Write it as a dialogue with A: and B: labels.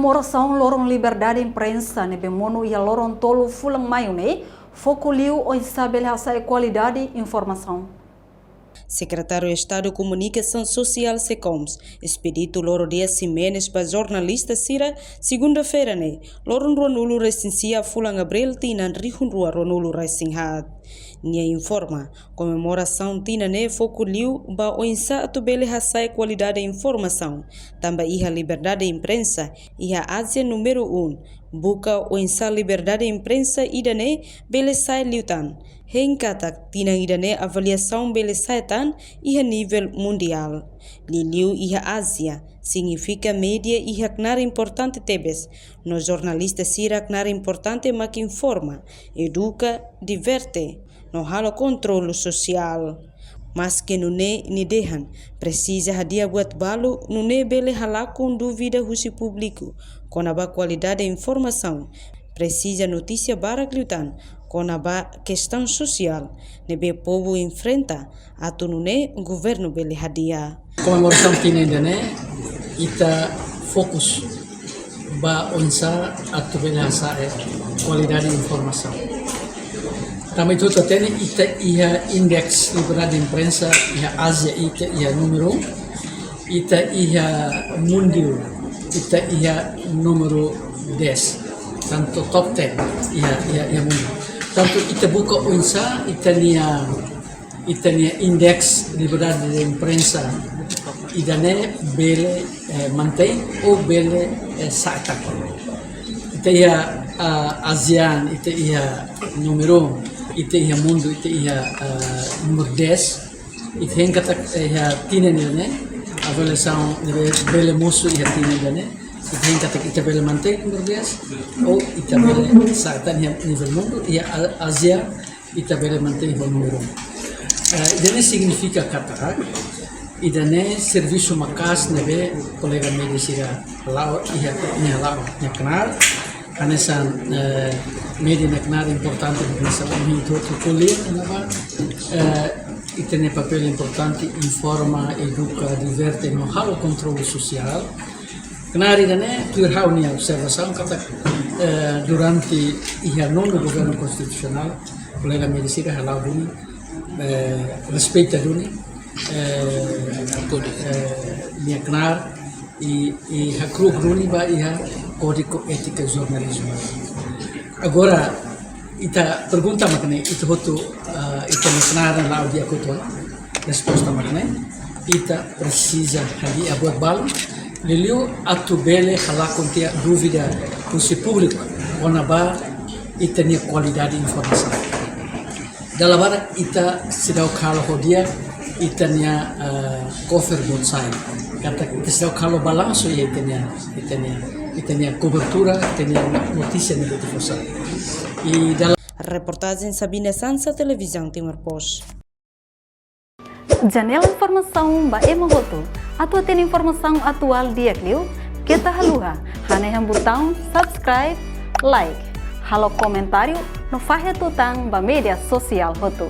A: Comemoração lorong liberdade imprensa nebe mono ia lorong tolo fulang maio ne foco liu o estabelecer qualidade informação.
B: Secretário de Estado de Comunicação Social SECOMS, expedito Loro Dias Simenes para jornalista Sira, segunda-feira ne, Lorong Ronulu recensia fulang abril tina rihun rua Ronulu Racinghat. Nia informa, comemoração tina ne foco liu ba o insa atubele hasai qualidade de informação, também iha liberdade de imprensa, iha Ásia número 1, buka o insa liberdade de imprensa idane bele sai liutan. Hengkatak tinang idane avaliação bele saitan iha nível mundial. Liliu iha Ásia significa média iha knar importante tebes. No jornalista sira knar importante mak informa, educa, diverte, no halo controle social. Mas que nune ni dehan, precisa hadia buat balu nune bele halakun dúvida husi público, com a qualidade de informação. Precisa notícia barak liutan, com a questão social, nebe povo enfrenta, atu nune governo bele hadia.
C: Comemoração tinenda né, ita fokus ba onsa atu bele hasa qualidade de informação. Também tudo tem ita ia indeks liberdade de imprensa ia Ásia ita ia número 1, ita ia mundial ita ia número 10, tanto top 10 ia mundial. Tanto ita buka unsa ita nia indeks liberdade de imprensa idane bele mantém ou bele saita. Ita ia ASEAN ita ia número 1, ita ia mundo ita ia número 10. Ita hengkatak ia tinenilne avaliação bele musuh ia tinenilne. Ita hengkatak ita bele mantém número 10 ou ita bele saita nível mundo ia Ásia ita bele mantém número 1. Idane significa katarak, idane serviço makas nebe colega medicina lao ia kenal, kanesan media kenal importante bisa untuk kuliah naba, itene papel importante informa, educa, diverte, no halo controle social. Kenal idane turhau nia observação kata durante ia nono governo constitucional colega medicina halau duni respeita duni minha kenal e hakru duni ba ia código ética jornalismo. Agora ita pergunta makne ita hotu ita kenal na dia kuto resposta makne ita precisa hadi abuat bal liliu atu bele halakon tia dúvida kusi público onaba ita nia qualidade informação. Dalam bara ita sedau kalau hodia ita nia cover bonsai kata ita sedau kalau balanço ya ita nia cobertura ita nia notícia negativa só e dalam
B: Reportagem Sabina Sansa, Televisão Timor Post.
A: Janela informação ba emohoto, atu tem informação atual dia kliu, kita haluha, hane botão subscribe, like, halo comentário no fahe tutang ba media sosial hotu.